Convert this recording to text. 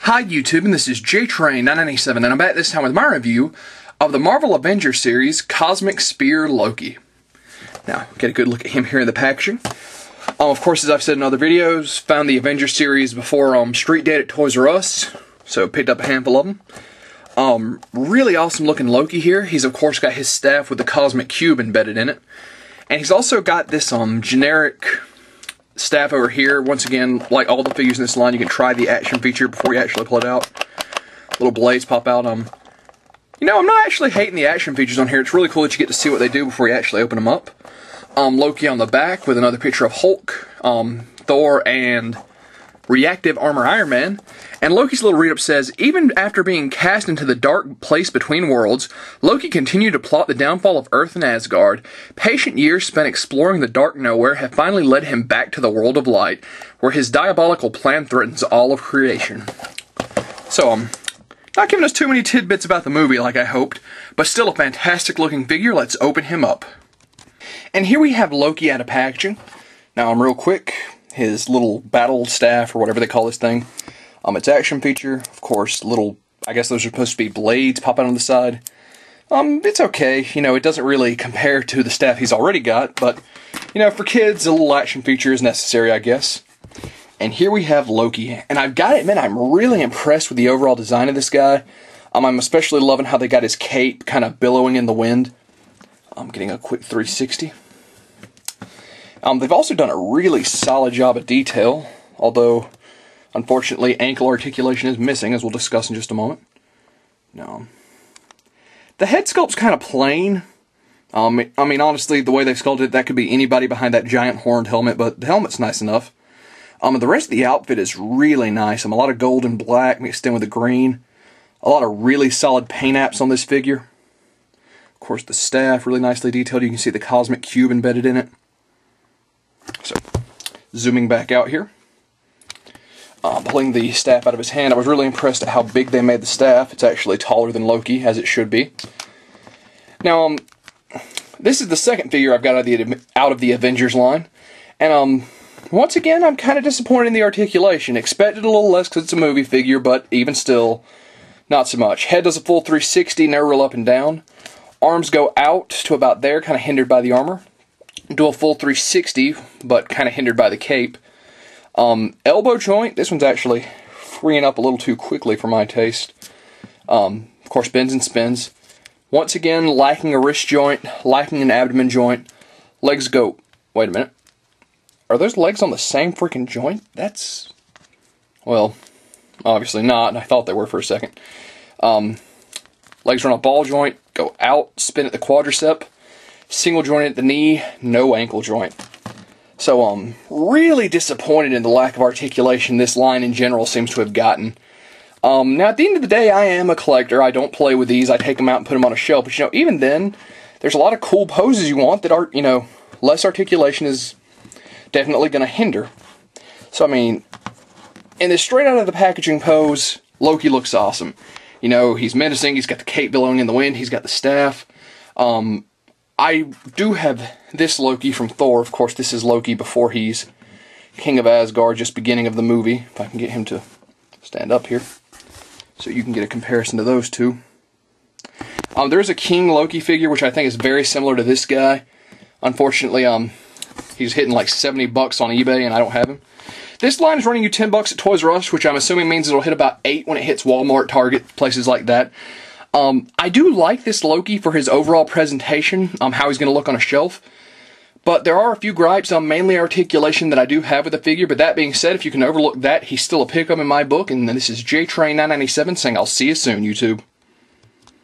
Hi YouTube, and this is JTrain997, and I'm back this time with my review of the Marvel Avengers series, Cosmic Spear Loki. Now, get a good look at him here in the packaging. Of course, as I've said in other videos, found the Avengers series before Street Date at Toys R Us, so picked up a handful of them. Really awesome looking Loki here. He's of course got his staff with the Cosmic Cube embedded in it. And he's also got this generic staff over here. Once again, like all the figures in this line, you can try the action feature before you actually pull it out. Little blades pop out. You know, I'm not actually hating the action features on here. It's really cool that you get to see what they do before you actually open them up. Loki on the back with another picture of Hulk, Thor, and Reactive Armor Iron Man. And Loki's little read-up says, even after being cast into the dark place between worlds, Loki continued to plot the downfall of Earth and Asgard. Patient years spent exploring the dark nowhere have finally led him back to the world of light, where his diabolical plan threatens all of creation. So, not giving us too many tidbits about the movie like I hoped, but still a fantastic looking figure. Let's open him up. And here we have Loki out of packaging. Now, real quick, his little battle staff, or whatever they call this thing. Its action feature, of course, little, I guess those are supposed to be blades pop out on the side. It's okay, you know, it doesn't really compare to the staff he's already got, but, you know, for kids, a little action feature is necessary, I guess. And here we have Loki, and I've got to admit, I'm really impressed with the overall design of this guy. I'm especially loving how they got his cape kind of billowing in the wind. I'm getting a quick 360. They've also done a really solid job of detail, although, unfortunately, ankle articulation is missing, as we'll discuss in just a moment. No. The head sculpt's kind of plain. I mean, honestly, the way they sculpted it, that could be anybody behind that giant horned helmet, but the helmet's nice enough. The rest of the outfit is really nice. A lot of gold and black mixed in with the green. A lot of really solid paint apps on this figure. Of course, the staff, really nicely detailed. You can see the Cosmic Cube embedded in it. So, zooming back out here. Pulling the staff out of his hand, I was really impressed at how big they made the staff. It's actually taller than Loki, as it should be. Now, this is the second figure I've got out of the Avengers line. And, once again, I'm kind of disappointed in the articulation. Expected a little less because it's a movie figure, but even still, not so much. Head does a full 360, never roll up and down. Arms go out to about there, kind of hindered by the armor. Do a full 360, but kind of hindered by the cape. Elbow joint, this one's actually freeing up a little too quickly for my taste. Of course, bends and spins. Once again, lacking a wrist joint, lacking an abdomen joint. Legs go, wait a minute. Are those legs on the same freaking joint? That's, well, obviously not, and I thought they were for a second. Legs run a ball joint, go out, spin at the quadricep. Single joint at the knee, no ankle joint. So, really disappointed in the lack of articulation this line in general seems to have gotten. Now, at the end of the day, I am a collector. I don't play with these. I take them out and put them on a shelf. But, you know, even then, there's a lot of cool poses you want that are, you know, less articulation is definitely going to hinder. So, I mean, in this straight out of the packaging pose, Loki looks awesome. You know, he's menacing. He's got the cape billowing in the wind. He's got the staff. I do have this Loki from Thor. Of course, this is Loki before he's King of Asgard, just beginning of the movie. If I can get him to stand up here, so you can get a comparison to those two. There's a King Loki figure, which I think is very similar to this guy. Unfortunately, he's hitting like 70 bucks on eBay, and I don't have him. This line is running you 10 bucks at Toys R Us, which I'm assuming means it'll hit about 8 when it hits Walmart, Target, places like that. I do like this Loki for his overall presentation, how he's going to look on a shelf. But there are a few gripes, mainly articulation, that I do have with the figure. But that being said, if you can overlook that, he's still a pickup in my book. And this is JTrain997 saying I'll see you soon, YouTube.